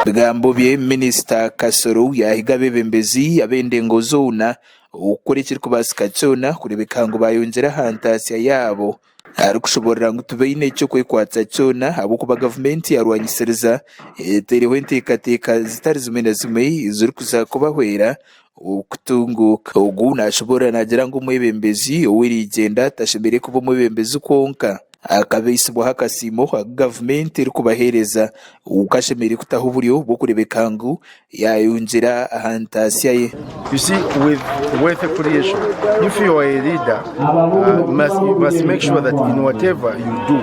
bigambo bye Minisita Kasoro yahiga bebembezi abendengo zona ukurikira kubasika cyona kurebeka ngo bayongera hantasiya yabo ari kushobora ngo tubeine cyo kwekwatsa cyona abo kuba government yarwanyiseriza tereho ntekateka zitari zimwe na zimwe zuri kuzakubahwera ukutunguka ugu nashobora nagira ngo umwebembezi wirigenda tashembere kuba umwebembezi konka akabisibwa hakasimo government iri kubahereza ukashemere kutaho uburyo bwo kurebeka ngo yayungira hantasiya ye. You see, with wealth creation, if you are a leader, you must make sure that in whatever you do,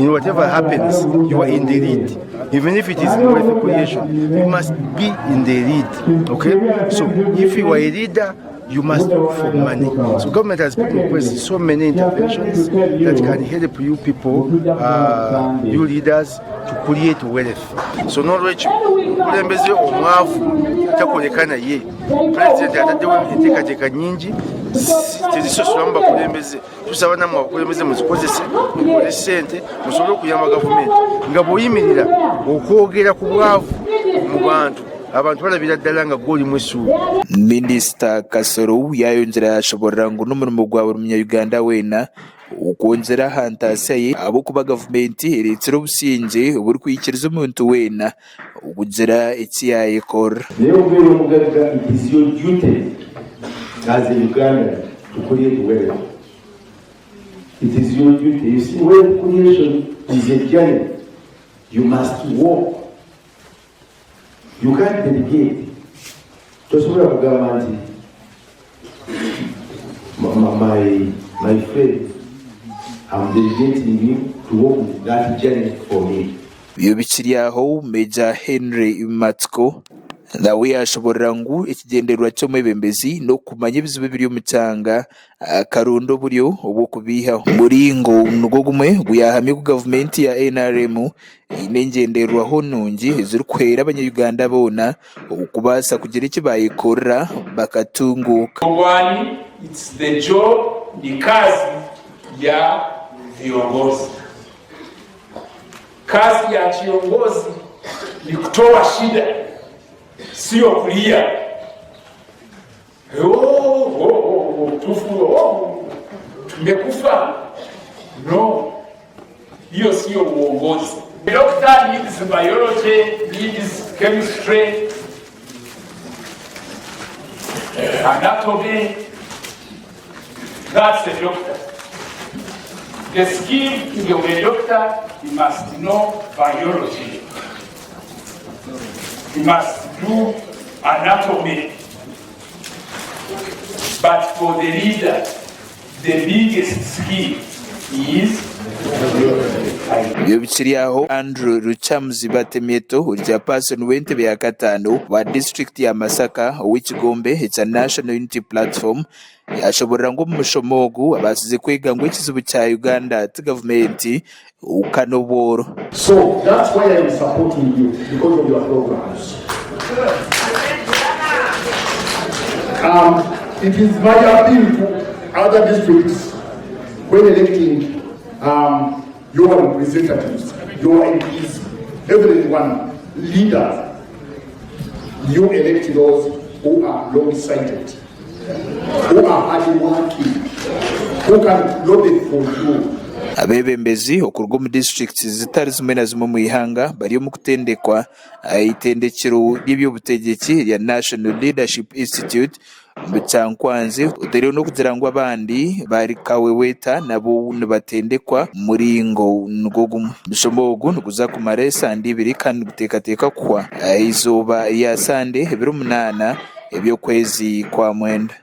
in whatever happens, you are in the lead. Even if it is wealth creation, you must be in the lead. Okay? So if you are a leader, you must look for money. So government has put in place so many interventions that can help you people, you leaders, to create wealth. So knowledge, kulembeze omwavu takolekana ye. President atadewe entekateka nyingi tezisosula mba kulembeze. Tusaba namwe abakulembeze muzikozese mukole sente musobole okuyamba government nga bwoyimirira okwogera ku bwavu mu bantu abantu balabira ddala nga goli mwesuubi. Minisita Kasoro yayongera yashobora ngo n'umurimo gwa buri munyayuganda wena ukongera hantasiya ye abo kuba government eretsera obusinge oburi kwikiriza omuntu wena okugira ekiyayekora. Leo mbere omugaga it is your duty as a Uganda to create wealth. It is your duty. You see, wealth creation is a journey. You must walk. You can't delegate. Tosobola kugamba nti my friend, I'm delegating you to walk that journey for me. Iyo bikiri aho Major Henry Matko nawe yashobora ngo ikigenderwa cyo mwebembezi no kumanya ibizibe biri umucanga akarundo buryo ubu kubiha muri ngo nugo gumwe guyahamye ku government ya NRM inengenderwa ho nungi ziri kwera abanyayuganda bona ukubasa kugira iki bayikora bakatunguka. It's the job, ni kazi ya viongozi. Kazi ya kiongozi ni kutoa shida, sio kulia. Tumekufa. No, hiyo sio uongozi. The doctor needs biology, needs chemistry, anatomy. That's the doctor. The skill to be a doctor, he must know biology. He must do anatomy. But for the leader, the biggest skill is iyo bikiri aho Andrew Ruchamuzi Batemyeto urya person w'entebe ya gatanu wa district ya Masaka w'ikigombe it's a national unity platform yashobora ngo mushomogu abasize kwega ngo ikizubu cya Uganda to government ukanoboro. So that's why I'm supporting you, because of your programs. It is my appeal to other districts when electing your representatives, your MPs, everyone, leaders, you elect those who are long-sighted, who are hard-working, who can lobby for you. Abebembezi okurwa mu districts zitari zimwe na zimwe mu ihanga bari mu kutendekwa itendekero y'ibyobutegeki ya National Leadership Institute mu cyankwanze utere no kugira ngo abandi bari kaweweta nabo batendekwa muri ngo ngogum bishobogo nukuza ku maresa ndibiri kandi gutekateka kwa izuba ya sande 8 ebyo kwezi kwa mwenda.